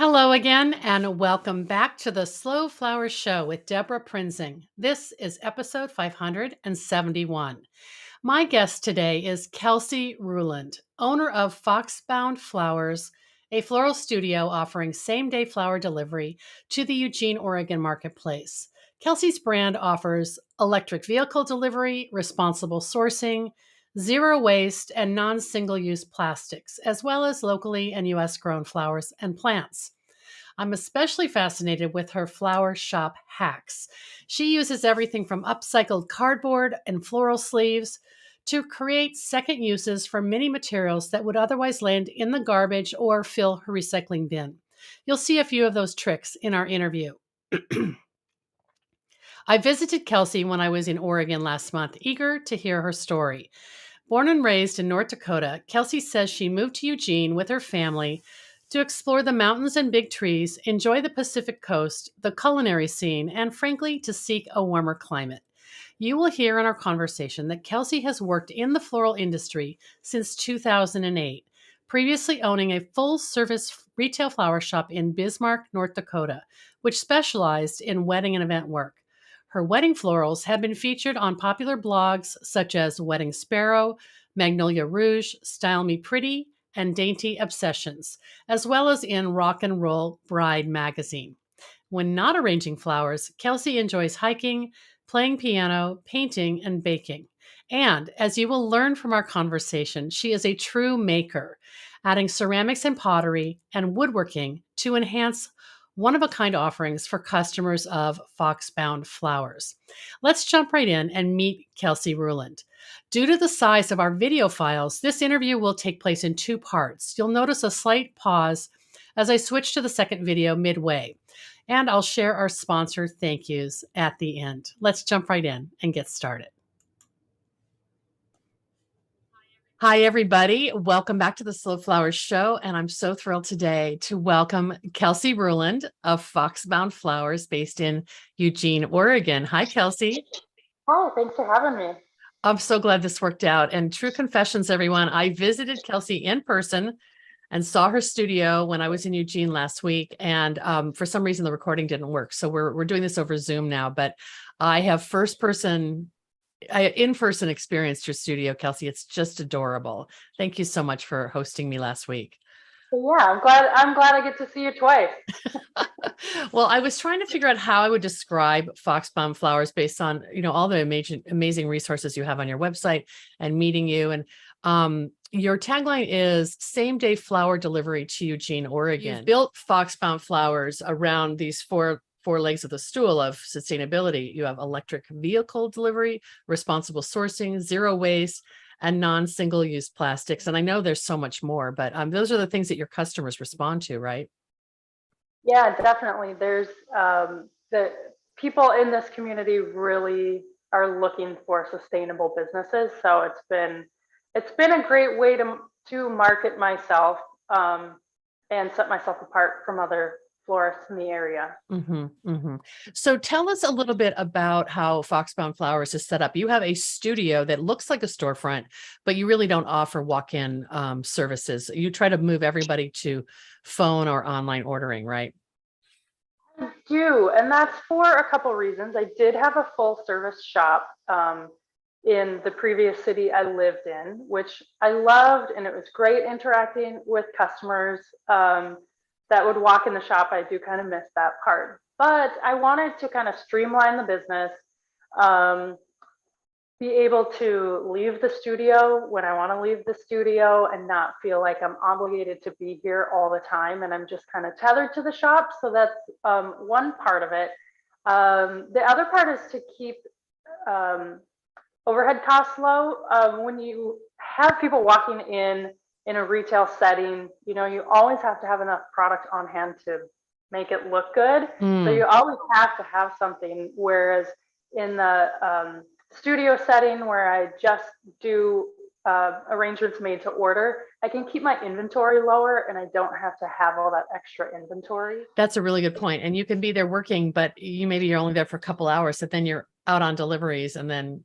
Hello again, and welcome back to the Slow Flowers Show with Deborah Prinzing. This is episode 571. My guest today is Kelsey Ruhland, owner of Foxbound Flowers, a floral studio offering same-day flower delivery to the Eugene, Oregon marketplace. Kelsey's brand offers electric vehicle delivery, responsible sourcing, zero waste, and non-single-use plastics, as well as locally and U.S. grown flowers and plants. I'm especially fascinated with her flower shop hacks. She uses everything from upcycled cardboard and floral sleeves to create second uses for many materials that would otherwise land in the garbage or fill her recycling bin. You'll see a few of those tricks in our interview. I visited Kelsey when I was in Oregon last month, eager to hear her story. Born and raised in North Dakota, Kelsey says she moved to Eugene with her family to explore the mountains and big trees, enjoy the Pacific coast, the culinary scene, and frankly, to seek a warmer climate. You will hear in our conversation that Kelsey has worked in the floral industry since 2008, previously owning a full-service retail flower shop in Bismarck, North Dakota, which specialized in wedding and event work. Her wedding florals have been featured on popular blogs such as Wedding Sparrow, Magnolia Rouge, Style Me Pretty, and Dainty Obsessions, as well as in Rock and Roll Bride magazine. When not arranging flowers, Kelsey enjoys hiking, playing piano, painting, and baking. And as you will learn from our conversation, she is a true maker, adding ceramics and pottery and woodworking to enhance one-of-a-kind offerings for customers of Foxbound Flowers. Let's jump right in and meet Kelsey Ruhland. Due to the size of our video files, this interview will take place in two parts. You'll notice a slight pause as I switch to the second video midway, and I'll share our sponsor thank yous at the end. Let's jump right in and get started. Hi, everybody. Welcome back to the Slow Flowers Show. And I'm so thrilled today to welcome Kelsey Ruhland of Foxbound Flowers based in Eugene, Oregon. Hi, Kelsey. Hi, thanks for having me. I'm so glad this worked out. And true confessions, everyone, I visited Kelsey in person and saw her studio when I was in Eugene last week. And for some reason, the recording didn't work. So we're doing this over Zoom now. But I have in-person experienced your studio, Kelsey. It's just adorable. Thank you so much for hosting me last week. Yeah, I'm glad I get to see you twice. Well, I was trying to figure out how I would describe Foxbound Flowers based on, all the amazing resources you have on your website and meeting you. And your tagline is same day flower delivery to Eugene, Oregon. You've built Foxbound Flowers around these four legs of the stool of sustainability. You have electric vehicle delivery, responsible sourcing, zero waste, and non-single-use plastics. And I know there's so much more, but those are the things that your customers respond to, right? Yeah, definitely. There's the people in this community really are looking for sustainable businesses. So it's been a great way to market myself and set myself apart from other florists in the area. So tell us a little bit about how Foxbound Flowers is set up. You have a studio that looks like a storefront, but you really don't offer walk-in services. You try to move everybody to phone or online ordering, right? I do, and that's for a couple reasons. I did have a full service shop in the previous city I lived in, which I loved, and it was great interacting with customers that would walk in the shop. I do kind of miss that part, but I wanted to kind of streamline the business, um, be able to leave the studio when I want to leave the studio and not feel like I'm obligated to be here all the time and I'm just kind of tethered to the shop. So that's one part of it. The other part is to keep um, overhead costs low. When you have people walking in a retail setting, you always have to have enough product on hand to make it look good. So you always have to have something. Whereas in the studio setting where I just do arrangements made to order, I can keep my inventory lower and I don't have to have all that extra inventory. That's a really good point. And you can be there working, but maybe you're only there for a couple hours, so then you're out on deliveries and then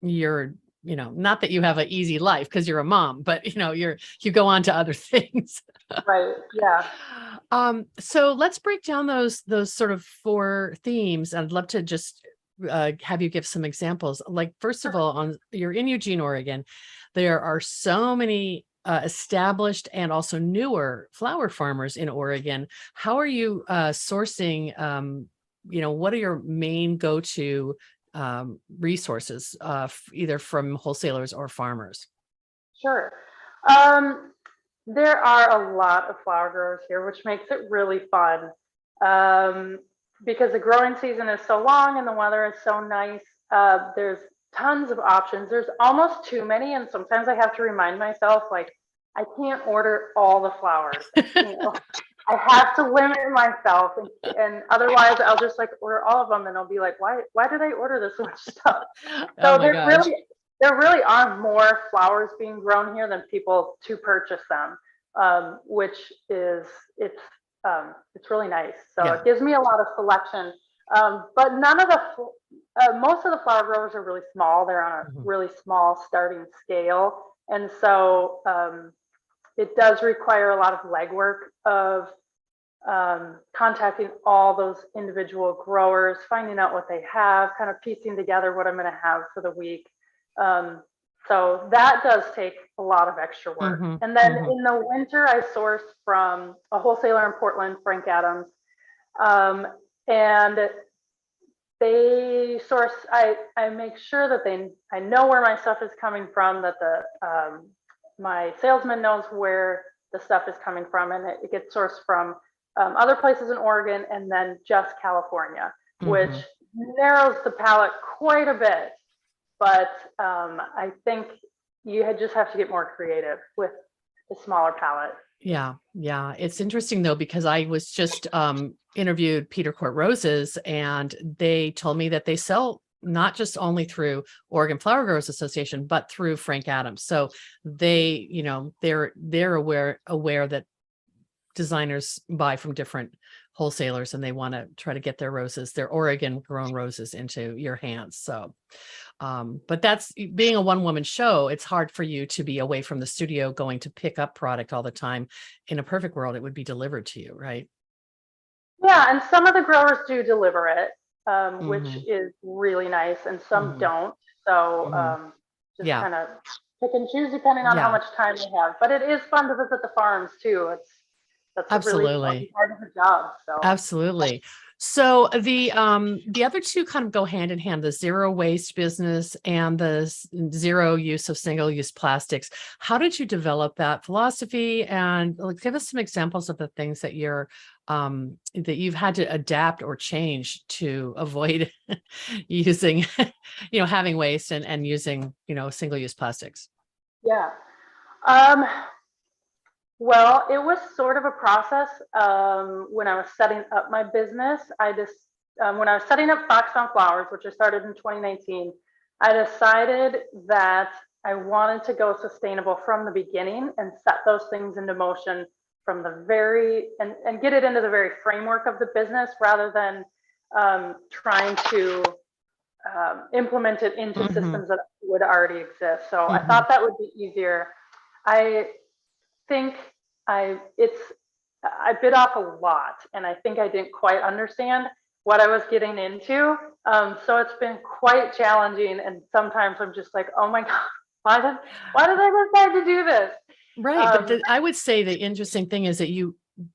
you're not that you have an easy life because you're a mom, but you go on to other things. Right. Yeah. So let's break down those sort of 4 themes. I'd love to just have you give some examples. Like, first of all, you're in Eugene, Oregon. There are so many established and also newer flower farmers in Oregon. How are you sourcing? What are your main go-to resources, either from wholesalers or farmers? Sure. Um, there are a lot of flower growers here, which makes it really fun. Um, because the growing season is so long and the weather is so nice. There's tons of options. There's almost too many, and sometimes I have to remind myself, like, I can't order all the flowers. I have to limit myself, and otherwise I'll just like order all of them, and I'll be like, why did I order this much stuff? Oh So my gosh. there really are more flowers being grown here than people to purchase them, which is it's really nice. So Yeah. it gives me a lot of selection. But none of most of the flower growers are really small. They're on a Mhm. really small starting scale, and so it does require a lot of legwork of contacting all those individual growers, finding out what they have, kind of piecing together what I'm going to have for the week. Um, so that does take a lot of extra work. Mhm. And then Mhm. in the winter, I source from a wholesaler in Portland, Frank Adams. Um, and they source, I make sure that I know where my stuff is coming from, that my salesman knows where the stuff is coming from, and it gets sourced from other places in Oregon and then just California, which Mhm. narrows the palette quite a bit. But I think just have to get more creative with the smaller palette. Yeah. Yeah. It's interesting though, because I was just interviewed Peter Court Roses, and they told me that they sell not just only through Oregon Flower Growers Association, but through Frank Adams. So they, they're aware that designers buy from different wholesalers, and they want to try to get their Oregon grown roses into your hands. So but that's being a one-woman show. It's hard for you to be away from the studio going to pick up product all the time. In a perfect world, it would be delivered to you, right? Yeah, and some of the growers do deliver it, which Hmm. is really nice, and some Hmm. don't. So Hmm. just Yeah, kind of pick and choose depending on how yeah, much time they have. But it is fun to visit the farms too. That's a really fun absolutely. part of the job. So Absolutely. So the other two kind of go hand in hand, the zero waste business and the zero use of single-use plastics. How did you develop that philosophy? And like, give us some examples of the things that that you've had to adapt or change to avoid using, having waste and using, single-use plastics. yeah. Um, well, it was sort of a process when I was setting up my business. When I was setting up Foxbound Flowers, which I started in 2019, I decided that I wanted to go sustainable from the beginning and set those things into motion from the and get it into the very framework of the business rather than trying to implement it into Hmm. systems that would already exist. So I Hmm. thought that would be easier. I think it's I bit off a lot, and I think I didn't quite understand what I was getting into. So it's been quite challenging, and sometimes I'm just like, oh my god, why did I decide to do this? Right. But Um, I would say the interesting thing is that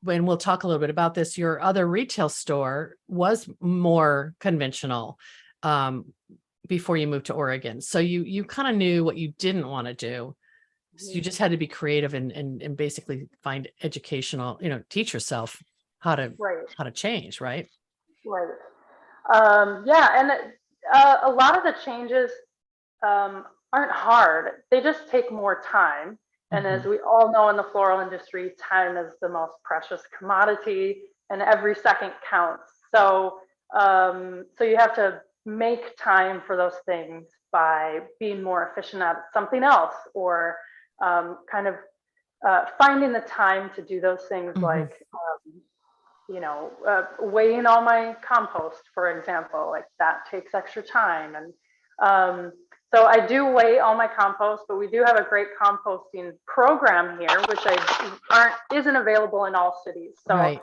when we'll talk a little bit about this, your other retail store was more conventional um, before you moved to Oregon. So you kind of knew what you didn't want to do. So you just had to be creative and basically find educational, teach yourself how to right, how to change, right? right. Yeah, and a lot of the changes aren't hard. They just take more time. And as Hmm. we all know in the floral industry, time is the most precious commodity, and every second counts. So you have to make time for those things by being more efficient at something else, or kind of finding the time to do those things, Hmm. like weighing all my compost, for example. Like that takes extra time, and So I do weigh all my compost, but we do have a great composting program here, which isn't available in all cities. So, Right.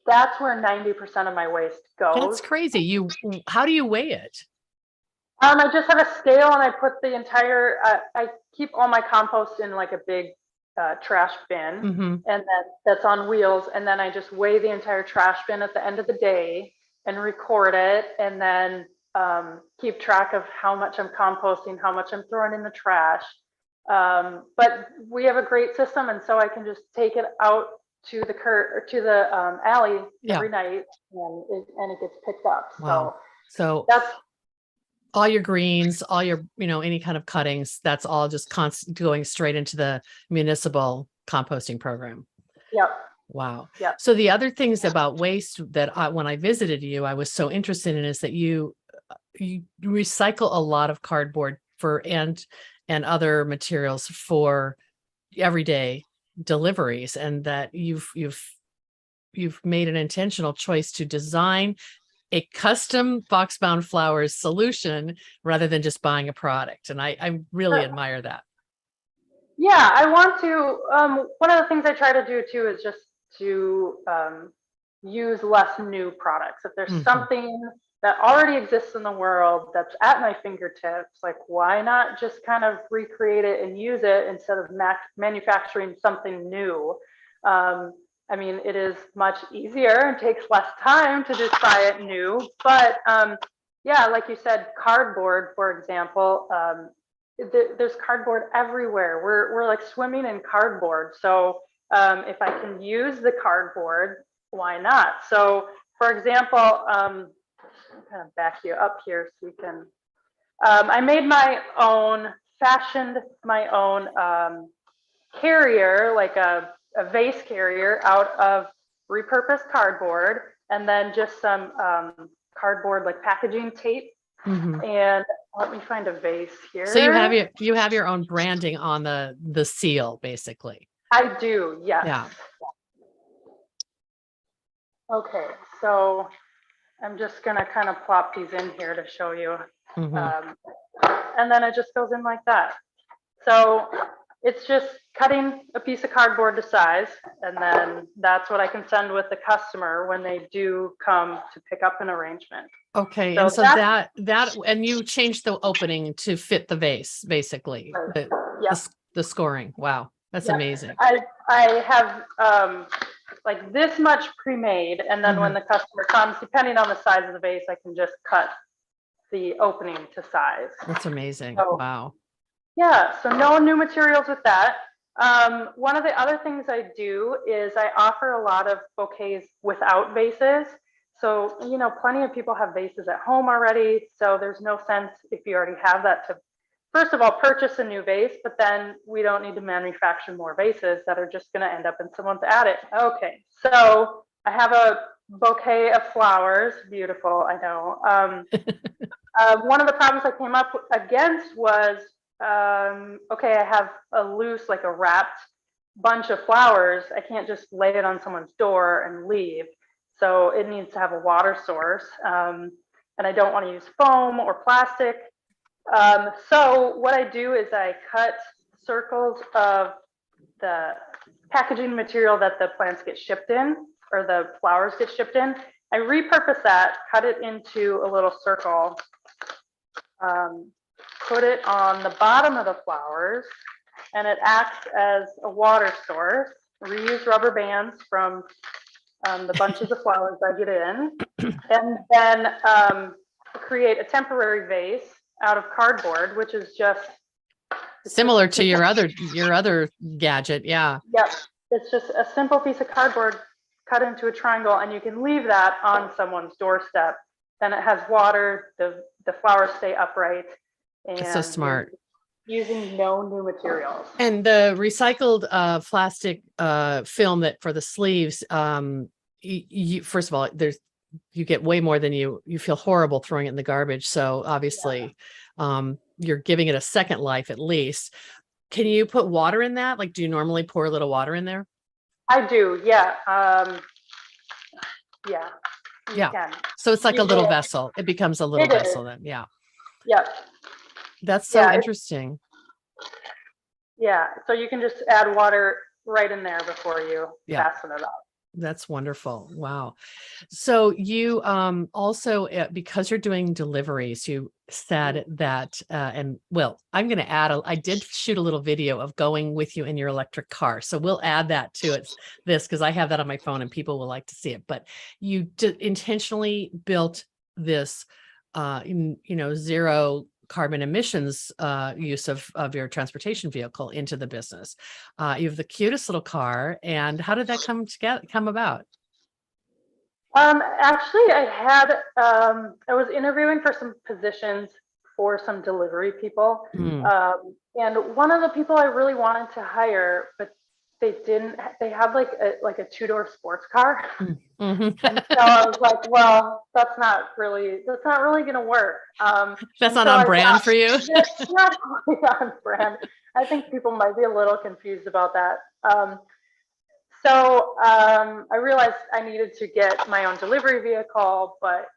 that's where 90% of my waste goes. That's crazy. How do you weigh it? I just have a scale and I put the entire, I keep all my compost in like a big trash bin, and then that's on wheels. And then I just weigh the entire trash bin at the end of the day and record it, and then keep track of how much I'm composting, how much I'm throwing in the trash. But we have a great system, and so I can just take it out to the alley every night, and it gets picked up. Wow. So that's all your greens, all your, any kind of cuttings, that's all just going straight into the municipal composting program. Yep. Wow. Yep. So the other things about waste that when I visited you, I was so interested in is that you recycle a lot of cardboard and other materials for everyday deliveries, and that you've made an intentional choice to design a custom Foxbound Flowers solution rather than just buying a product. And I really admire that. Yeah, I want to, one of the things I try to do too is just to use less new products. If there's something that already exists in the world that's at my fingertips, like why not just kind of recreate it and use it instead of manufacturing something new? I mean, it is much easier and takes less time to just buy it new. But yeah, like you said, cardboard, for example, there's cardboard everywhere. We're like swimming in cardboard. So if I can use the cardboard, why not? So for example, I'm kind of back you up here so we can, I fashioned my own carrier, like a vase carrier out of repurposed cardboard, and then just some cardboard like packaging tape. And let me find a vase here. So you have your own branding on the seal, basically. I do, yes. Yeah. Okay, so I'm just gonna kind of plop these in here to show you. And then it just goes in like that. So it's just cutting a piece of cardboard to size, and then that's what I can send with the customer when they do come to pick up an arrangement. Okay, so and so that and you changed the opening to fit the vase, basically. The scoring. Wow, that's amazing. I have like this much pre-made, and then when the customer comes, depending on the size of the vase, I can just cut the opening to size. That's amazing. So, wow. Yeah, so no new materials with that. One of the other things I do is I offer a lot of bouquets without vases. So, plenty of people have vases at home already. So there's no sense, if you already have that, to first of all purchase a new vase, but then we don't need to manufacture more vases that are just going to end up in someone's attic. Okay, so I have a bouquet of flowers. Beautiful, I know. One of the problems I came up against was, okay, I have a loose, like a wrapped bunch of flowers. I can't just lay it on someone's door and leave. So it needs to have a water source. And I don't want to use foam or plastic. So what I do is I cut circles of the packaging material that the plants get shipped in, or the flowers get shipped in. I repurpose that, cut it into a little circle, put it on the bottom of the flowers, and it acts as a water source. Reuse rubber bands from the bunches of flowers I get in, and then create a temporary vase out of cardboard, which is just similar to your other gadget. Yeah. Yep. It's just a simple piece of cardboard cut into a triangle, and you can leave that on someone's doorstep. Then it has water, the flowers stay upright. And it's so smart. Using no new materials. And the recycled plastic film that for the sleeves, you first of all, you get way more than you feel horrible throwing it in the garbage. So obviously, you're giving it a second life at least. Can you put water in that? Like, do you normally pour a little water in there? I do, yeah. Yeah. Yeah. So it's like a little vessel. It becomes a little vessel then. Yeah. Yep. That's so Yeah. interesting. Yeah. So you can just add water right in there before you Yeah, fasten it up. that's wonderful. Wow. So you also because you're doing deliveries, you said that and well, I'm going to add I did shoot a little video of going with you in your electric car. So we'll add that to this because I have that on my phone and people will like to see it. But you intentionally built this zero carbon emissions use of your transportation vehicle into the business. You have the cutest little car. And how did that come about? Actually, I was interviewing for some positions for some delivery people. Mm. And one of the people I really wanted to hire, but they had like a two-door sports car. Mm-hmm. And so I was like, well, that's not really going to work. That's And not so on I brand thought, for you. that's not really on brand. I think people might be a little confused about that. I realized I needed to get my own delivery vehicle, but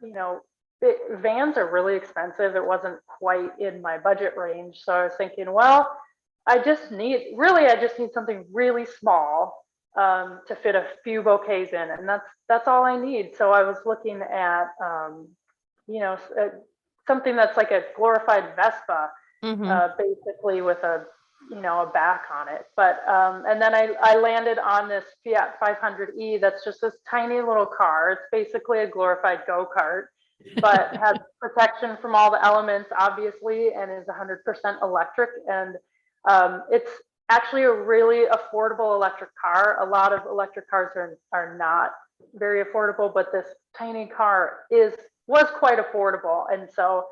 vans are really expensive. It wasn't quite in my budget range. So I was thinking, well, I just need something really small to fit a few bouquets in, and that's all I need. So I was looking at, you know, something that's like a glorified Vespa, Mm-hmm. basically with a back on it. But and then I landed on this Fiat 500e. That's just this tiny little car. It's basically a glorified go-kart, but has protection from all the elements, obviously, and is 100% electric. And it's actually a really affordable electric car. A lot of electric cars are not very affordable, but this tiny car was quite affordable. And so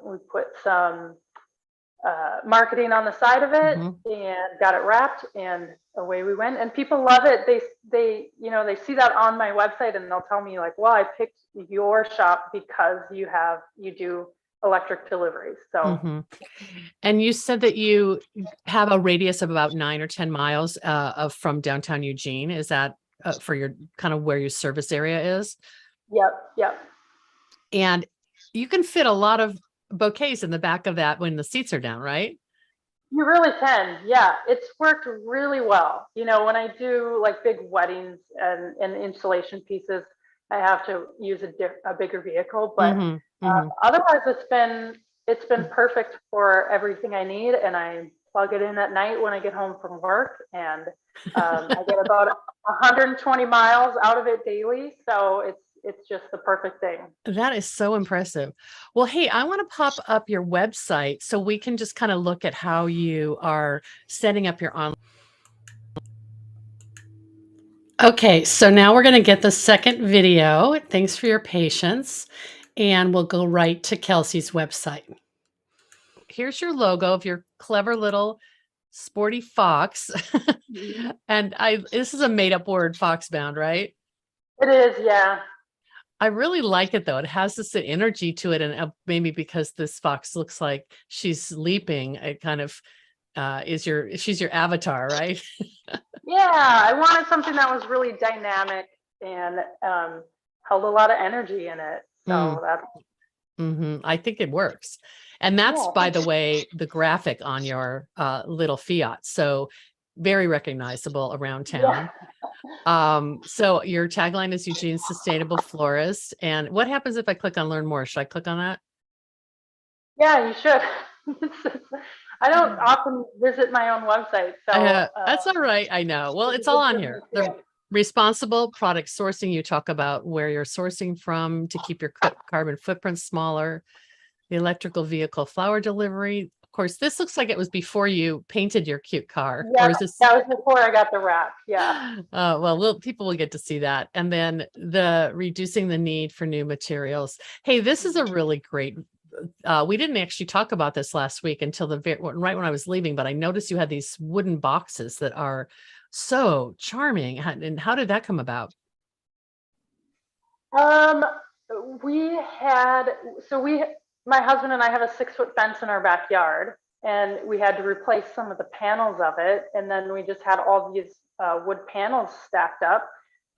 we put some marketing on the side of it Mm-hmm. and got it wrapped, and away we went. And people love it. They see that on my website and they'll tell me like, well, I picked your shop because you do electric deliveries. So Mm-hmm. And you said that you have a radius of about 9 or 10 miles from downtown Eugene. Is that for your kind of where your service area is? yep. And you can fit a lot of bouquets in the back of that when the seats are down, right? You really can. Yeah, it's worked really well. When I do like big weddings and installation pieces, I have to use a bigger vehicle. But Mm-hmm. Mm-hmm. otherwise, it's been perfect for everything I need. And I plug it in at night when I get home from work, and I get about 120 miles out of it daily. So it's just the perfect thing. That is so impressive. Well, hey, I want to pop up your website so we can just kind of look at how you are setting up your online. Okay, so now we're going to get the second video. Thanks for your patience. And we'll go right to Kelsey's website. Here's your logo of your clever little sporty fox. And this is a made up word, Foxbound, right? It is, yeah. I really like it though. It has this energy to it, and maybe because this fox looks like she's leaping, it kind of she's your avatar, right? Yeah, I wanted something that was really dynamic and held a lot of energy in it. So that's I think it works. And that's, yeah. by the way, the graphic on your little Fiat. So very recognizable around town. So your tagline is Eugene's Sustainable Florist. And what happens if I click on learn more? Should I click on that? Yeah, you should. I don't often visit my own website, so That's all right. I know. Well, it's all on here. The responsible product sourcing. You talk about where you're sourcing from to keep your carbon footprint smaller. The electrical vehicle flower delivery. Of course, this looks like it was before you painted your cute car. yeah, Or is this? that was before I got the wrap. Yeah. Well, people will get to see that. And then the reducing the need for new materials. Hey, this is a really great. We didn't actually talk about this last week until right when I was leaving, but I noticed you had these wooden boxes that are so charming. And how did that come about? Um, we had my husband and I have a 6-foot fence in our backyard, and we had to replace some of the panels of it, and then we just had all these wood panels stacked up,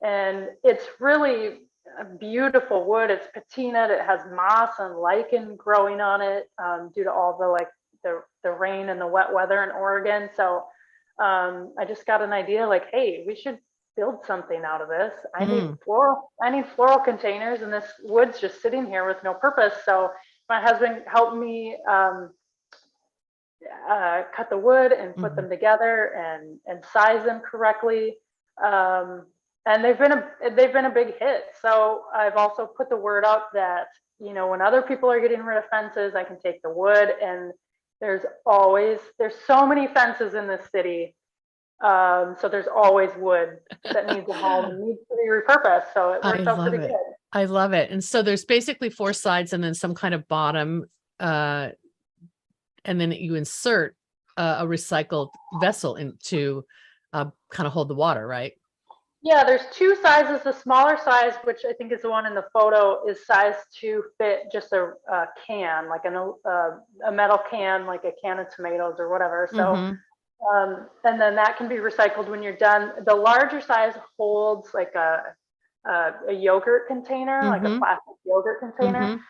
and it's really a beautiful wood. It's patinaed. It has moss and lichen growing on it due to all the the rain and the wet weather in Oregon. So I just got an idea like, hey, we should build something out of this. I need floral containers, and this wood's just sitting here with no purpose. So my husband helped me cut the wood and put them together and size them correctly. And they've been a big hit. So I've also put the word out that, you know, when other people are getting rid of fences, I can take the wood. And there's so many fences in this city. So there's always wood that needs a home and needs to be repurposed. So it works out pretty good. I love it. And so there's basically 4 sides and then some kind of bottom, and then you insert a recycled vessel into kind of hold the water, right? Yeah, there's 2 sizes. The smaller size, which I think is the one in the photo, is sized to fit just a can, like a metal can, like a can of tomatoes or whatever. So, and then that can be recycled when you're done. The larger size holds like a yogurt container, like a plastic yogurt container,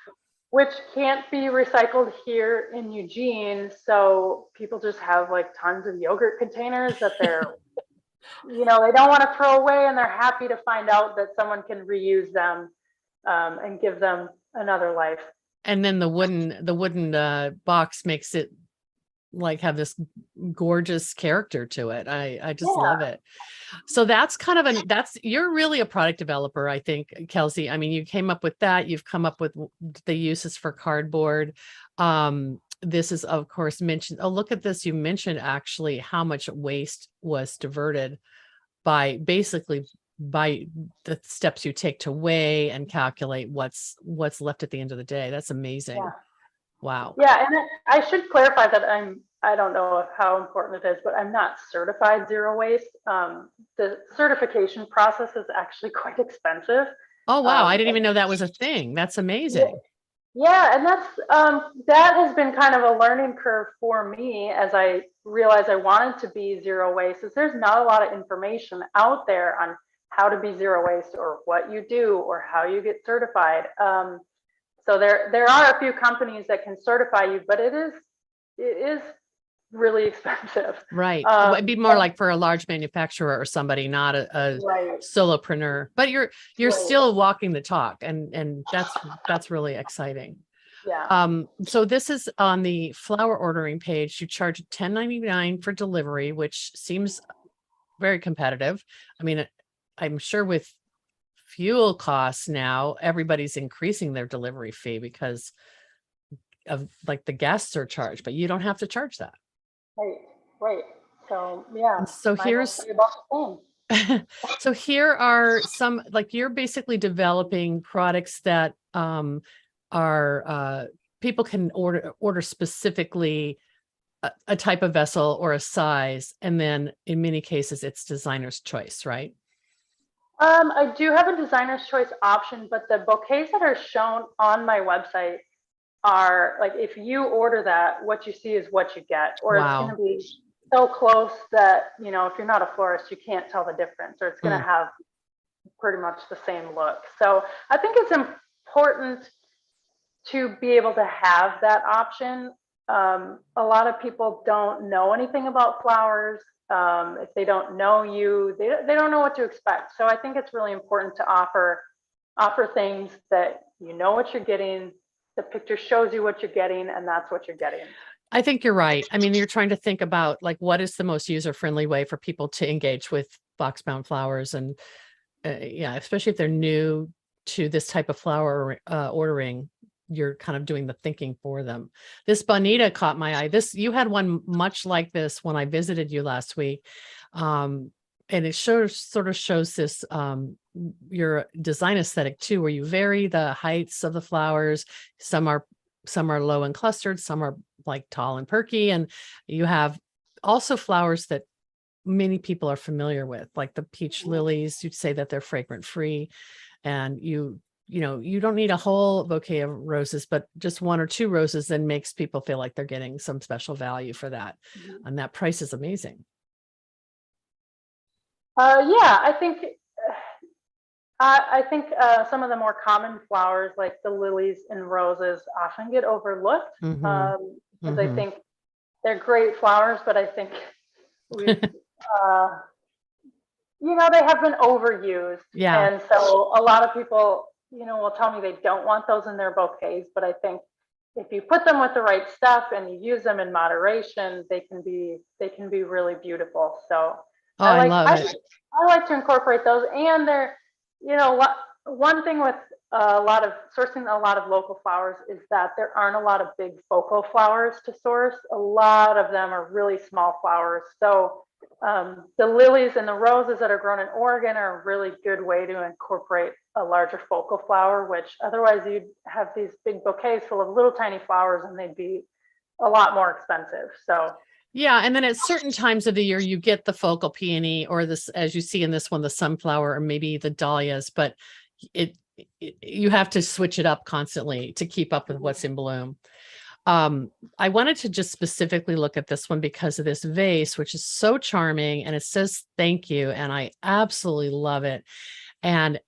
which can't be recycled here in Eugene. So people just have like tons of yogurt containers that they're you know, they don't want to throw away, and they're happy to find out that someone can reuse them and give them another life. And then the wooden box makes it like have this gorgeous character to it. I just love it. So that's kind of you're really a product developer, I think, Kelsey. I mean, you came up with that. You've come up with the uses for cardboard. This is, of course, mentioned. Oh, look at this. You mentioned actually how much waste was diverted by the steps you take to weigh and calculate what's left at the end of the day. That's amazing. Yeah. Wow. Yeah, and I should clarify that I don't know how important it is, but I'm not certified zero waste. The certification process is actually quite expensive. Oh, wow. I didn't even know that was a thing. That's amazing. Yeah, and that's that has been kind of a learning curve for me as I realized I wanted to be zero waste. Is there's not a lot of information out there on how to be zero waste or what you do or how you get certified. So there are a few companies that can certify you, but it is really expensive. Right. It'd be more like for a large manufacturer or somebody, not a solopreneur, but you're still walking the talk, and that's really exciting. Yeah. So this is on the flower ordering page. You charge $10.99 for delivery, which seems very competitive. I mean, I'm sure with fuel costs now, everybody's increasing their delivery fee because of like the gas surcharge, but you don't have to charge that. Right. So yeah. So so here are some, like, you're basically developing products that are people can order specifically a type of vessel or a size, and then in many cases it's designer's choice, right? I do have a designer's choice option, but the bouquets that are shown on my website are like, if you order that, what you see is what you get, or it's going to be so close that, you know, if you're not a florist, you can't tell the difference, or it's going to have pretty much the same look. So I think it's important to be able to have that option. A lot of people don't know anything about flowers. If they don't know you, they don't know what to expect. So I think it's really important to offer things that you know what you're getting. The picture shows you what you're getting, and that's what you're getting. I think you're right. I mean, you're trying to think about like, what is the most user-friendly way for people to engage with Foxbound Flowers, and yeah, especially if they're new to this type of flower ordering, you're kind of doing the thinking for them. This bonita caught my eye. You had one much like this when I visited you last week. And it sort of shows this, your design aesthetic too, where you vary the heights of the flowers. Some are low and clustered, some are like tall and perky. And you have also flowers that many people are familiar with, like the peach lilies. You'd say that they're fragrance free, and you don't need a whole bouquet of roses, but just 1 or 2 roses then makes people feel like they're getting some special value for that. And that price is amazing. Yeah, I think I think some of the more common flowers, like the lilies and roses, often get overlooked Mm-hmm. because I Mm-hmm. think they're great flowers, but I think we've, uh, they have been overused. Yeah. And so a lot of people, will tell me they don't want those in their bouquets, but I think if you put them with the right stuff and you use them in moderation, they can be really beautiful. So Oh, I I like love I, it. I like to incorporate those, and they're, one thing with sourcing a lot of local flowers is that there aren't a lot of big focal flowers to source. A lot of them are really small flowers. So the lilies and the roses that are grown in Oregon are a really good way to incorporate a larger focal flower, which otherwise you'd have these big bouquets full of little tiny flowers and they'd be a lot more expensive. So Yeah, and then at certain times of the year, you get the focal peony or this, as you see in this one, the sunflower or maybe the dahlias, but it, you have to switch it up constantly to keep up with what's in bloom. I wanted to just specifically look at this one because of this vase, which is so charming, and it says thank you, and I absolutely love it. And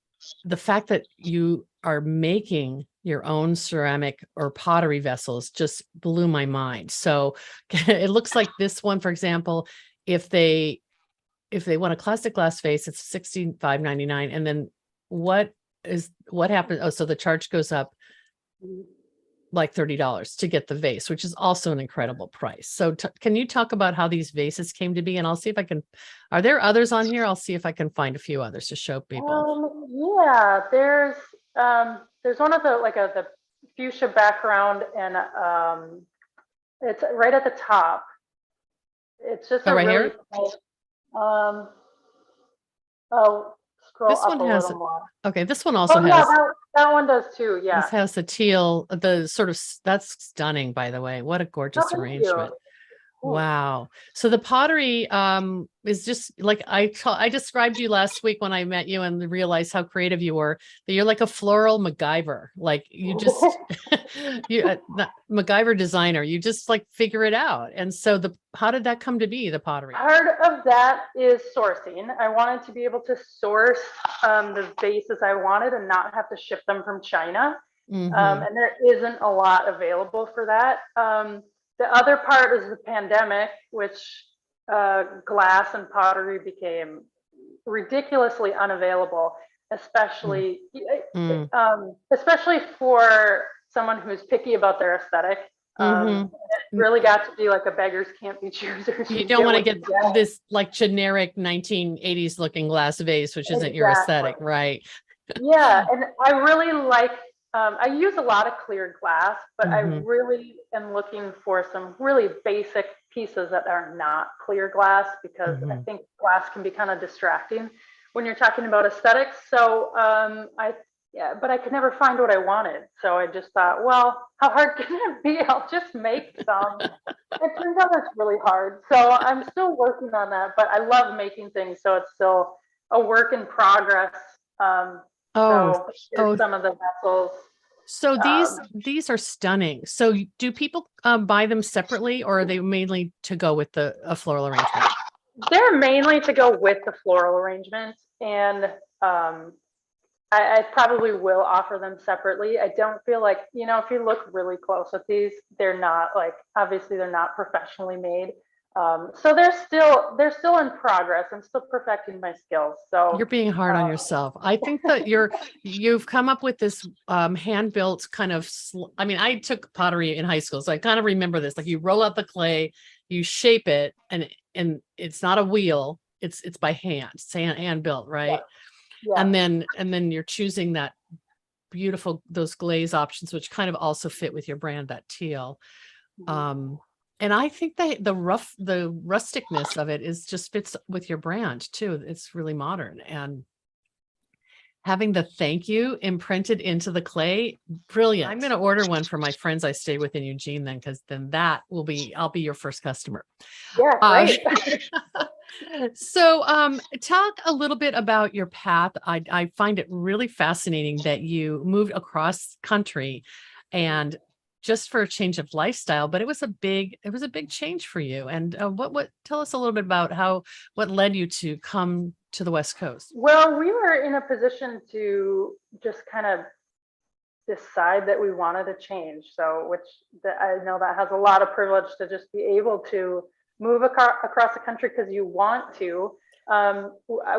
the fact that you are making your own ceramic or pottery vessels just blew my mind. So it looks like this one, for example, if they want a classic glass vase, it's $65.99. And then what happens? Oh, so the charge goes up like $30 to get the vase, which is also an incredible price. So can you talk about how these vases came to be? And I'll see if I can, are there others on here? I'll see if I can find a few others to show people. yeah, there's one of the fuchsia background, and it's right at the top. It's just Oh, a right really here. cool, um, oh, scroll This up one a has, little more. okay, this one also Oh yeah, has, that one does too. Yeah. this has the teal, the sort of, that's stunning, by the way. What a Oh, gorgeous thank you. arrangement. Thanks. Wow. So the pottery is just like I described you last week when I met you and realized how creative you were, that you're like a floral MacGyver. Like you just you not MacGyver designer. You just like figure it out. And so how did that come to be, the pottery? Part of that is sourcing. I wanted to be able to source the vases I wanted and not have to ship them from China. Mm-hmm. And there isn't a lot available for that. The other part is the pandemic, which glass and pottery became ridiculously unavailable, especially Mm-hmm. especially for someone who's picky about their aesthetic. Mm-hmm. It really got to be like a beggars can't be choosers. You You don't get want to what you get get. this like generic 1980s looking glass vase, which isn't your Exactly. aesthetic, right? Yeah, and I really like. I use a lot of clear glass, but I Mm-hmm. really am looking for some really basic pieces that are not clear glass, because I Mm-hmm. think glass can be kind of distracting when you're talking about aesthetics. So but I could never find what I wanted. So I just thought, well, how hard can it be? I'll just make some. It turns out it's really hard. So I'm still working on that, but I love making things. So it's still a work in progress. Um, Oh, so here's oh, some of the vessels. so Um, these are stunning. So do people buy them separately, or are they mainly to go with a floral arrangement? they're mainly to go with the floral arrangements, and I probably will offer them separately. I don't feel like, if you look really close at these, they're not like, obviously they're not professionally made. So they're still in progress. I'm still perfecting my skills. So You're being hard on yourself. I think that you've come up with this hand built kind of. I mean, I took pottery in high school, so I kind of remember this. Like you roll out the clay, you shape it, and it's not a wheel. It's by hand. It's hand built, yeah, right? yeah. And then you're choosing that beautiful, those glaze options, which kind of also fit with your brand, that teal. Mhm. Um, and I think that the rusticness of it is just fits with your brand too. It's really modern, and having the thank you imprinted into the clay, brilliant. I'm going to order one for my friends I stay with in Eugene then, because then I'll be your first customer. Yeah, Uh, great. so talk a little bit about your path. I find it really fascinating that you moved across country and just for a change of lifestyle, but it was a big change for you. And what tell us a little bit about what led you to come to the West Coast? Well, we were in a position to just kind of decide that we wanted to change. So, I know that has a lot of privilege to just be able to move across the country because you want to.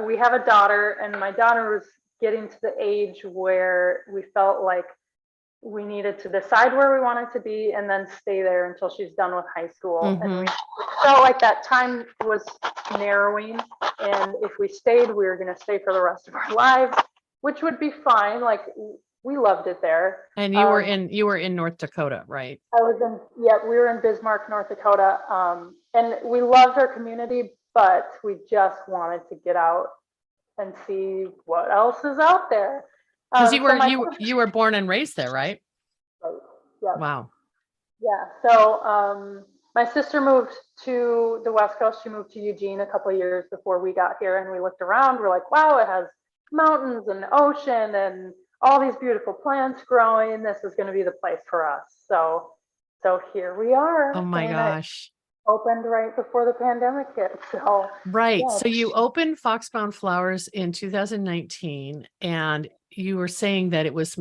We have a daughter, and my daughter was getting to the age where we felt like we needed to decide where we wanted to be and then stay there until she's done with high school. Mm-hmm. And we felt like that time was narrowing. And if we stayed, we were going to stay for the rest of our lives, which would be fine. Like, we loved it there. And you were in North Dakota, right? We were in Bismarck, North Dakota. And we loved our community, but we just wanted to get out and see what else is out there. Because you were born and raised there, right? Right. Yeah. Wow. Yeah. So my sister moved to the West Coast. She moved to Eugene a couple of years before we got here, and we looked around. We're like, wow, it has mountains and ocean and all these beautiful plants growing. This is going to be the place for us. So here we are. Oh my gosh. Opened right before the pandemic hit. So right. Yeah. So you opened Foxbound Flowers in 2019, and you were saying that it was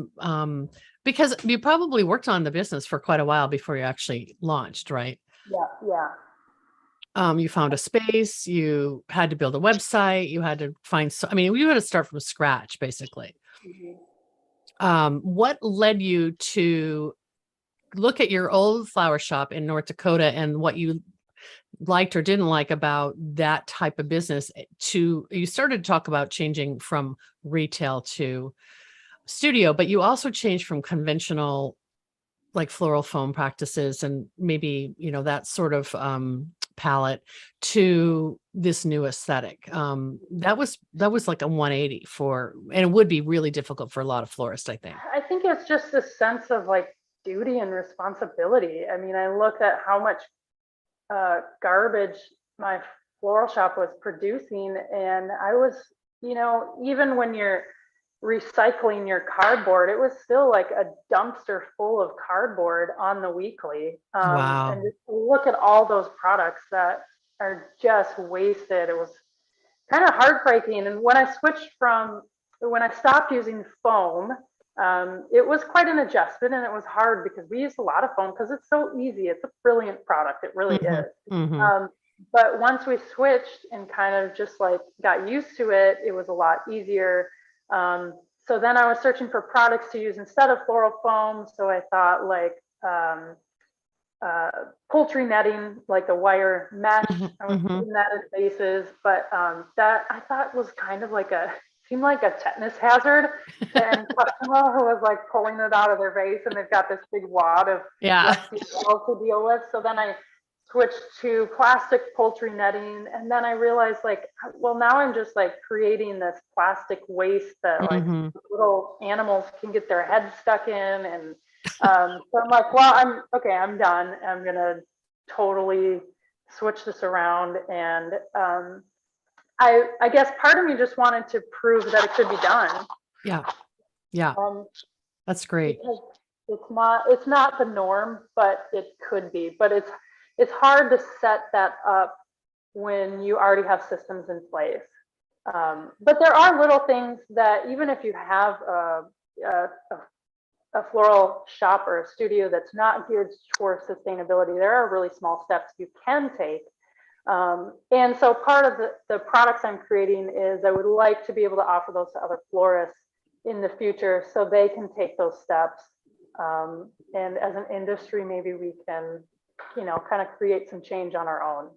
because you probably worked on the business for quite a while before you actually launched, right? Yeah. You found a space, you had to build a website, you had to you had to start from scratch, basically. Mm-hmm. What led you to look at your old flower shop in North Dakota and what you liked or didn't like about that type of business you started to talk about changing from retail to studio, but you also changed from conventional like floral foam practices and maybe, that sort of palette to this new aesthetic. That was like a 180 and it would be really difficult for a lot of florists, I think. I think it's just a sense of like duty and responsibility. I mean, I looked at how much garbage my floral shop was producing, and I was, even when you're recycling your cardboard, it was still like a dumpster full of cardboard on the weekly. Wow. And just look at all those products that are just wasted. It was kind of heartbreaking. And when I stopped using foam, it was quite an adjustment, and it was hard because we used a lot of foam because it's so easy. It's a brilliant product. It really mm-hmm. is. Mm-hmm. But once we switched and kind of just like got used to it, it was a lot easier. So then I was searching for products to use instead of floral foam. So I thought like poultry netting, like the wire mesh. Mm-hmm. I was doing that in vases, but that I thought was kind of like seemed like a tetanus hazard. And customer who was like pulling it out of their vase, and they've got this big wad of to deal with. So then I switched to plastic poultry netting, and then I realized like, well, now I'm just like creating this plastic waste that like little animals can get their heads stuck in. And so I'm like, well, I'm done. I'm gonna totally switch this around. And I guess part of me just wanted to prove that it could be done. Yeah. That's great. Because it's not the norm, but it could be. But it's hard to set that up when you already have systems in place. But there are little things that even if you have a floral shop or a studio that's not geared towards sustainability, there are really small steps you can take. And so part of the products I'm creating is I would like to be able to offer those to other florists in the future so they can take those steps. And as an industry, maybe we can, kind of create some change on our own.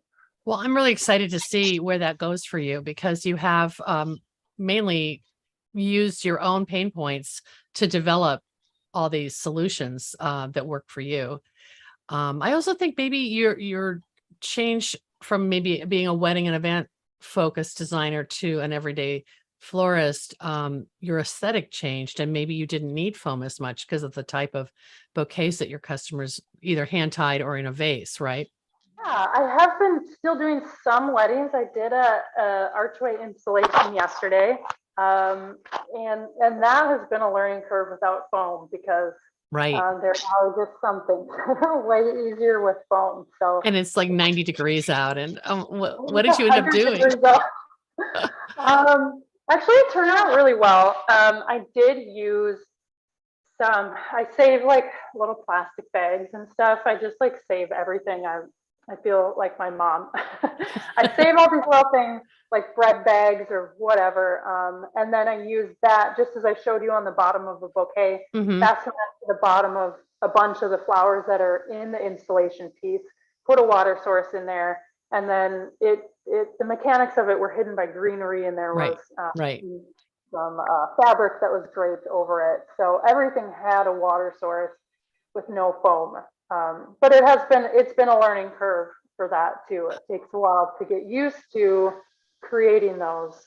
Well, I'm really excited to see where that goes for you, because you have mainly used your own pain points to develop all these solutions that work for you. I also think maybe your change from maybe being a wedding and event focused designer to an everyday florist, your aesthetic changed, and maybe you didn't need foam as much because of the type of bouquets that your customers either hand tied or in a vase, right? Yeah, I have been still doing some weddings. I did a archway installation yesterday, and that has been a learning curve without foam because there's just something way easier with foam. So and it's like 90 degrees out, and what did you end up doing? Actually, it turned out really well. I did use I save like little plastic bags and stuff. I just like save everything. I feel like my mom. I save all these little things like bread bags or whatever. And then I use that just as I showed you on the bottom of a bouquet, Hmm. fasten that to the bottom of a bunch of the flowers that are in the installation piece, put a water source in there, and then the mechanics of it were hidden by greenery, and there was Right. Right. some fabric that was draped over it. So everything had a water source with no foam. But it's been a learning curve for that too. It takes a while to get used to creating those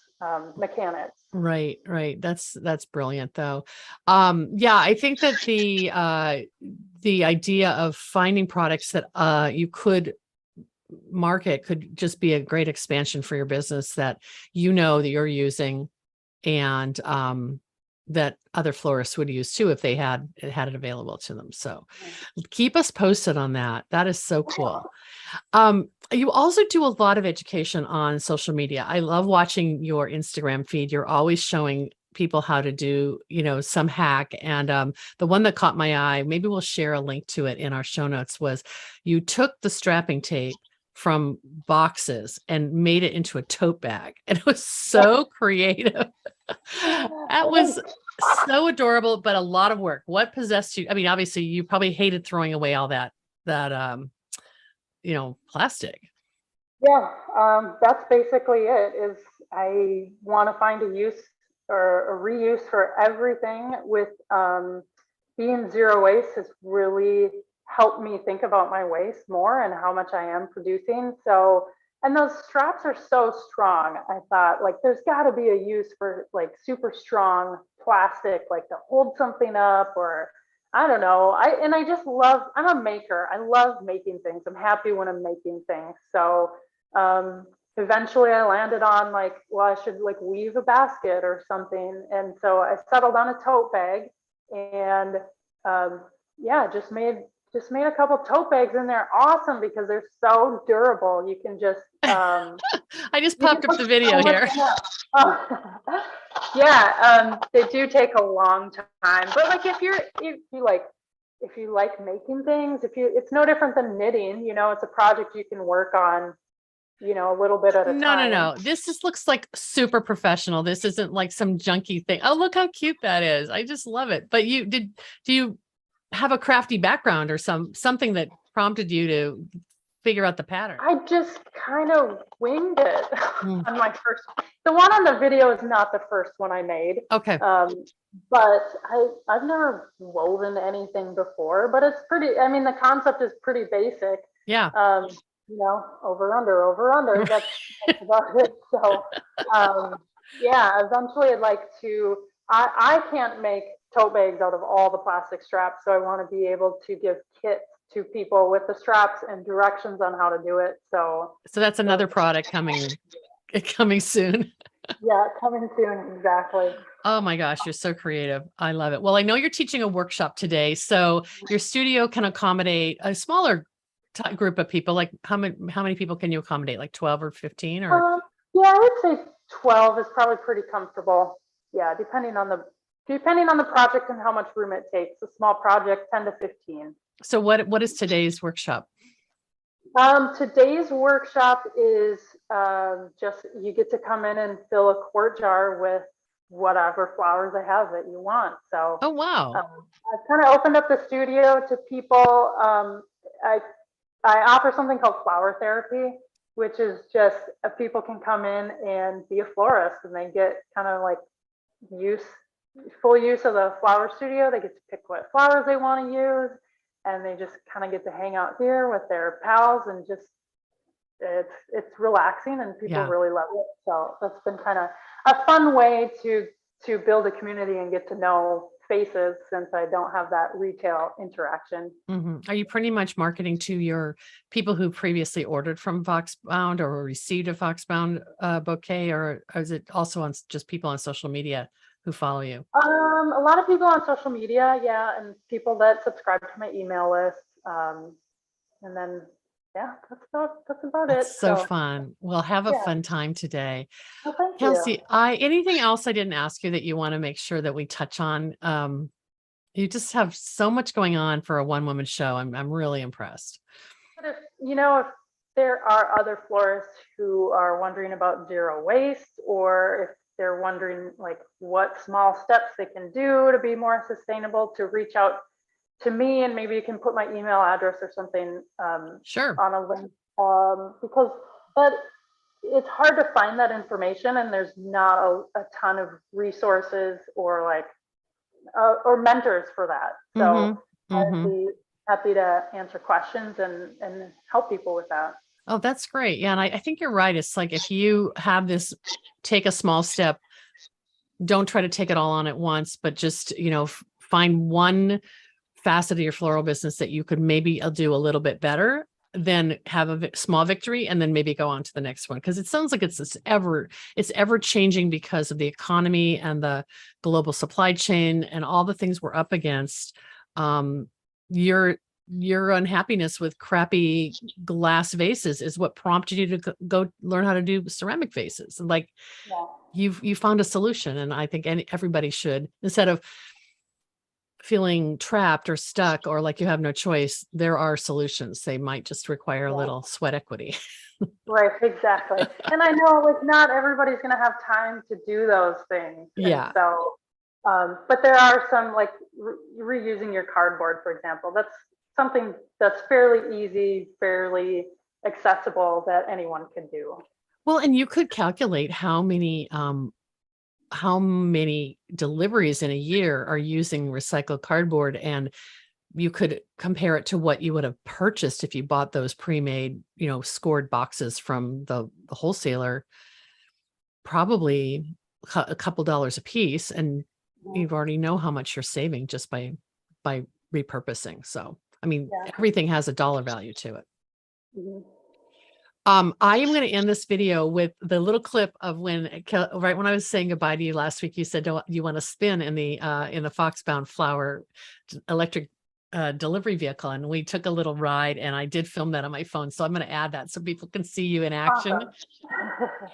mechanics. Right, right. That's brilliant though. Yeah, I think that the idea of finding products that you could market could just be a great expansion for your business that that you're using and that other florists would use too if they had it available to them. So keep us posted on that. That is so cool. You also do a lot of education on social media. I love watching your Instagram feed. You're always showing people how to do, some hack. And the one that caught my eye, maybe we'll share a link to it in our show notes, was you took the strapping tape from boxes and made it into a tote bag. And it was so creative. That was so adorable, but a lot of work. What possessed you? I mean, obviously you probably hated throwing away all that plastic. Yeah, that's basically it. Is I want to find a use or a reuse for everything. With being zero waste has really helped me think about my waste more and how much I am producing. So, and those straps are so strong. I thought like there's got to be a use for like super strong plastic, like to hold something up or I don't know. I just love. I'm a maker. I love making things. I'm happy when I'm making things. So eventually I landed on like, well, I should like weave a basket or something. And so I settled on a tote bag and yeah, just made a couple tote bags and they're awesome because they're so durable. You can just I just you can popped up put the so video much here. in it. Yeah, they do take a long time. But like if you like making things, if you it's no different than knitting, it's a project you can work on a little bit at a No, no, time. no. This just looks like super professional. This isn't like some junky thing. Oh, look how cute that is. I just love it. But do you have a crafty background or something that prompted you to figure out the pattern? I just kind of winged it Mm, on my first. The one on the video is not the first one I made, okay. um, but I've never woven anything before. But it's pretty. I mean, the concept is pretty basic. Yeah. Um, over under, over under. That's about it. So, um, yeah. Eventually, I'd like to. I can't make tote bags out of all the plastic straps, so I want to be able to give kits to people with the straps and directions on how to do it. So So that's that's another product coming soon. yeah, coming soon, exactly. Oh my gosh, you're so creative. I love it. Well, I know you're teaching a workshop today, so your studio can accommodate a smaller group of people. Like how many people can you accommodate? Like 12 or 15 or Um, yeah, I would say 12 is probably pretty comfortable. Yeah, depending on the project and how much room it takes. A small project, 10 to 15. so what is today's workshop? Today's workshop is just you get to come in and fill a quart jar with whatever flowers I have that you want. So Oh wow. I've kind of opened up the studio to people. I offer something called flower therapy, which is just people can come in and be a florist and they get kind of like use full use of the flower studio. They get to pick what flowers they want to use and they just kind of get to hang out here with their pals and just it's relaxing and people Yeah. really love it. So that's been kind of a fun way to build a community and get to know faces since I don't have that retail interaction. Are you pretty much marketing to your people who previously ordered from Foxbound or received a Foxbound bouquet, or is it also on just people on social media who follow you? A lot of people on social media, yeah, and people that subscribe to my email list. And then yeah, that's about it. That's so fun. Well, have a yeah. fun time today. Well, thank you. Kelsey, anything else I didn't ask you that you want to make sure that we touch on? You just have so much going on for a one-woman show. I'm really impressed. But if there are other florists who are wondering about zero waste, or if they're wondering like what small steps they can do to be more sustainable, to reach out to me, and maybe you can put my email address or something Sure. on a link, because it's hard to find that information, and there's not a ton of resources or like or mentors for that. So I'd be happy to answer questions and help people with that. Oh, that's great. Yeah. And I think you're right. It's like, if you have this, take a small step, don't try to take it all on at once, but just, find one facet of your floral business that you could maybe do a little bit better, then have a small victory, and then maybe go on to the next one. Cause it sounds like it's ever changing because of the economy and the global supply chain and all the things we're up against. Your unhappiness with crappy glass vases is what prompted you to go learn how to do ceramic vases. Like, you found a solution. And I think everybody should, instead of feeling trapped or stuck or like you have no choice, there are solutions. They might just require a little sweat equity. Right, exactly. And I know like not everybody's going to have time to do those things. Yeah. And so, but there are some, like reusing your cardboard, for example. That's something that's fairly easy, fairly accessible, that anyone can do. Well, and you could calculate how many deliveries in a year are using recycled cardboard, and you could compare it to what you would have purchased if you bought those pre-made, scored boxes from the wholesaler, probably a couple dollars a piece, and you already know how much you're saving just by repurposing. So, I mean, everything has a dollar value to it. I am going to end this video with the little clip of right when I was saying goodbye to you last week, you said, "Do you want to spin in the Foxbound Flower electric delivery vehicle?" And we took a little ride, and I did film that on my phone. So I'm going to add that so people can see you in action. Awesome.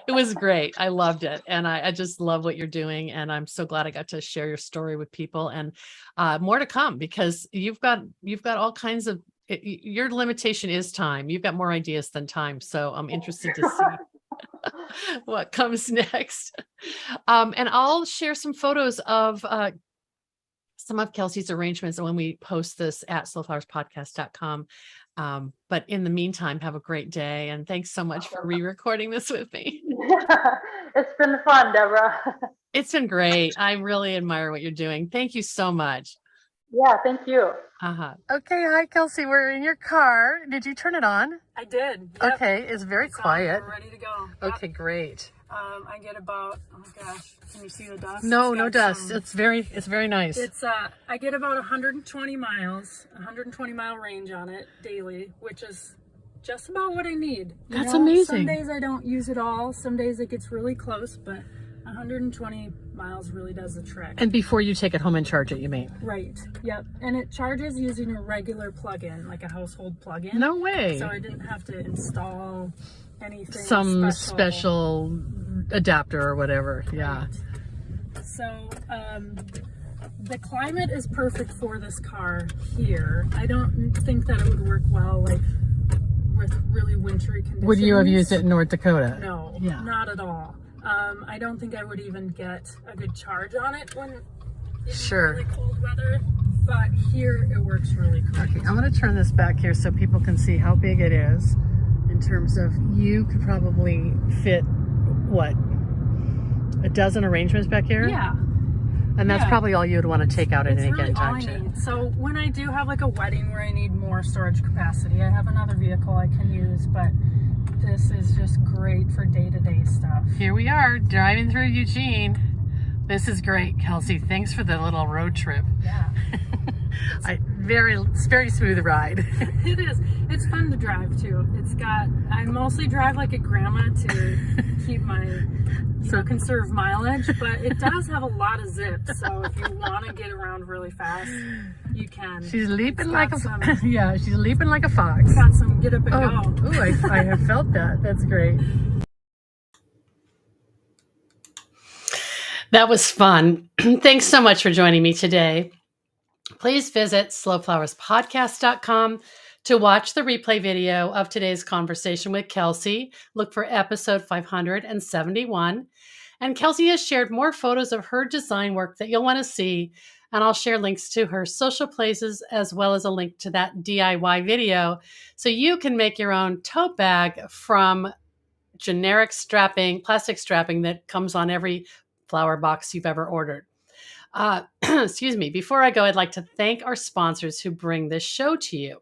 It was great. I loved it. And I just love what you're doing. And I'm so glad I got to share your story with people, and more to come, because you've got all kinds of, your limitation is time. You've got more ideas than time. So I'm interested to see what comes next. And I'll share some photos of some of Kelsey's arrangements when we post this at slowflowerspodcast.com. But in the meantime, have a great day. And thanks so much for re-recording this with me. It's been fun, Deborah. It's been great. I really admire what you're doing. Thank you so much. Yeah, thank you. Okay, hi Kelsey. We're in your car. Did you turn it on? I did. Yep. Okay, it's very quiet. We're ready to go. Yep. Okay, great. I get about, oh gosh, can you see the dust? No dust. It's very nice. It's I get about 120 miles, 120 mile range on it daily, which is just about what I need. That's amazing. Some days I don't use it all. Some days it gets really close, but 120 miles really does the trick. And before you take it home and charge it, you mean? Right. Yep. And it charges using a regular plug-in, like a household plug-in. No way. So I didn't have to install anything special adapter or whatever. Right. Yeah. So the climate is perfect for this car here. I don't think that it would work well like with really wintry conditions. Would you have used it in North Dakota? No, not at all. I don't think I would even get a good charge on it when in really cold weather, but here it works really great. Okay, I'm going to turn this back here so people can see how big it is in terms of, you could probably fit, what, a dozen arrangements back here? Yeah. And that's probably all you would want to take out at any given time too. So when I do have like a wedding where I need more storage capacity, I have another vehicle I can use, but this is just great for day-to-day stuff. Here we are driving through Eugene. This is great, Kelsey. Thanks for the little road trip. Yeah. It's very smooth ride. It is. It's fun to drive too. I mostly drive like a grandma to keep my, conserve mileage, but it does have a lot of zips. So if you want to get around really fast, you can. She's leaping like a fox. Yeah, she's leaping like a fox. Got some get up and go. Oh, I have felt that. That's great. That was fun. Thanks so much for joining me today. Please visit slowflowerspodcast.com to watch the replay video of today's conversation with Kelsey. Look for episode 571. And Kelsey has shared more photos of her design work that you'll want to see. And I'll share links to her social places as well as a link to that DIY video so you can make your own tote bag from generic plastic strapping that comes on every flower box you've ever ordered. Excuse me. Before I go, I'd like to thank our sponsors who bring this show to you.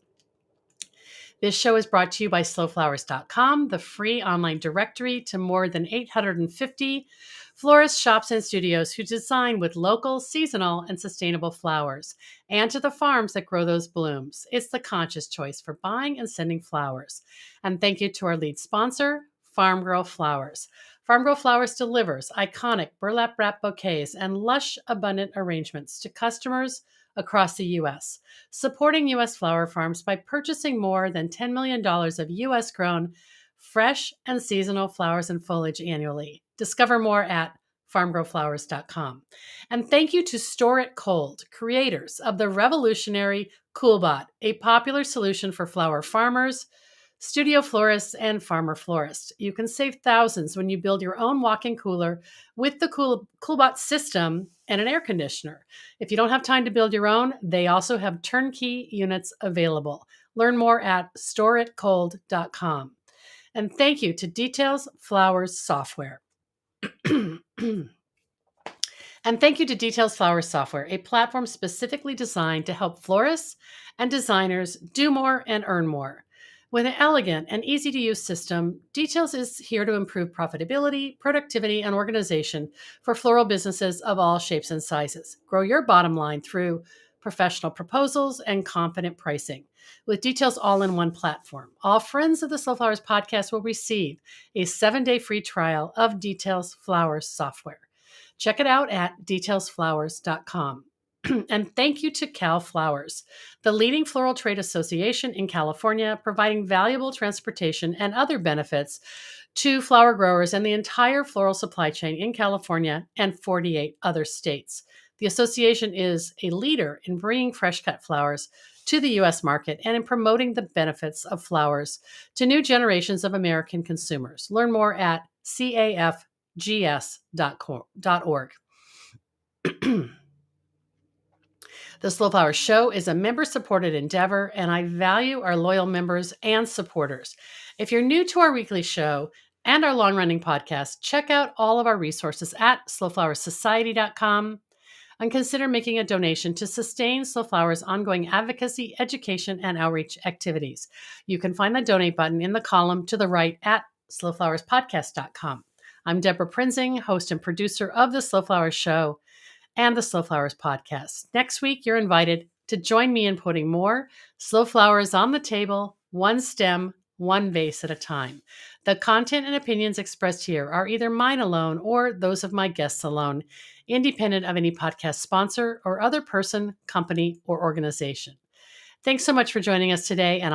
This show is brought to you by slowflowers.com, the free online directory to more than 850 florists, shops, and studios who design with local, seasonal, and sustainable flowers, and to the farms that grow those blooms. It's the conscious choice for buying and sending flowers. And thank you to our lead sponsor, Farm Girl Flowers. Farm Girl Flowers delivers iconic burlap wrap bouquets and lush, abundant arrangements to customers across the U.S., supporting U.S. flower farms by purchasing more than $10 million of U.S.-grown, fresh, and seasonal flowers and foliage annually. Discover more at farmgrowflowers.com. And thank you to Store It Cold, creators of the revolutionary CoolBot, a popular solution for flower farmers, studio florists, and farmer florists. You can save thousands when you build your own walk-in cooler with the CoolBot system and an air conditioner. If you don't have time to build your own, they also have turnkey units available. Learn more at storeitcold.com. And thank you to Details Flowers Software. And thank you to Details Flowers Software, a platform specifically designed to help florists and designers do more and earn more. With an elegant and easy-to-use system, Details is here to improve profitability, productivity, and organization for floral businesses of all shapes and sizes. Grow your bottom line through professional proposals and confident pricing. With Details all-in-one platform, all friends of the Slow Flowers podcast will receive a 7-day free trial of Details Flowers software. Check it out at detailsflowers.com. And thank you to Cal Flowers, the leading floral trade association in California, providing valuable transportation and other benefits to flower growers and the entire floral supply chain in California and 48 other states. The association is a leader in bringing fresh cut flowers to the U.S. market and in promoting the benefits of flowers to new generations of American consumers. Learn more at cafgs.org. The Slow Flowers Show is a member-supported endeavor, and I value our loyal members and supporters. If you're new to our weekly show and our long-running podcast, check out all of our resources at slowflowersociety.com and consider making a donation to sustain Slow Flowers' ongoing advocacy, education, and outreach activities. You can find the donate button in the column to the right at slowflowerspodcast.com. I'm Deborah Prinzing, host and producer of The Slow Flowers Show and the Slow Flowers podcast. Next week, you're invited to join me in putting more slow flowers on the table, one stem, one vase at a time. The content and opinions expressed here are either mine alone or those of my guests alone, independent of any podcast sponsor or other person, company, or organization. Thanks so much for joining us today, and I'll